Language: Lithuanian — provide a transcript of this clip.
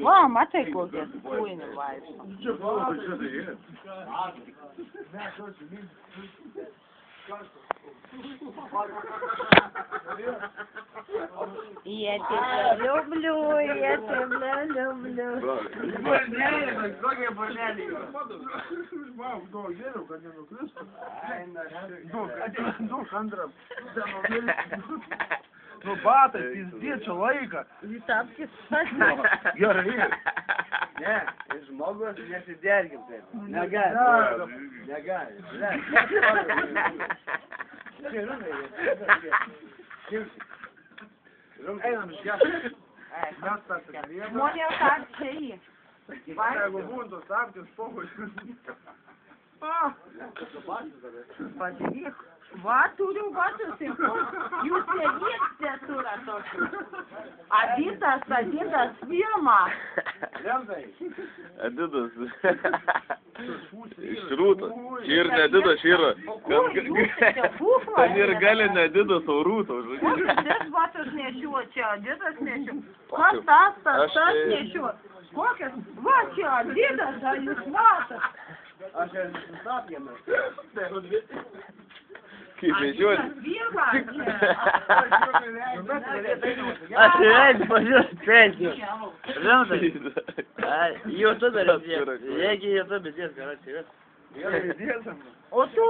Wow, matai kokias kūnį vaikšto. Я тебя люблю, я тебя люблю. Nu, batai, pizdi, čia laiką. Vitapkis. Gerai. Ne, žmogus nesidergim taip. Negali. Negali. Einam išgęsti. Mes tą kalėjimą. Žmonės ar čia jį. Jeigu būtų stabdis, pohoj. Pažiūrėk. Va, turiu batus ir jūs nevyksite turą tokį. Adidas firma. Adidas. Iš rūto. Čia ir ne Adidas, čia yra. Ten ir gali ne Adidas, o rūto. Kokias batus nešiuo čia, Adidas nešiuo. Kas tas nešiuo? Kokias? Va, čia Adidas, ar jūs matot? Aš esu susapjame. Kaip vežiuosi? Firma čia. Aš realiai pažiūrėjau pensijų. Rimtai? YouTube, jeigu YouTube, dės, gerai, O tu?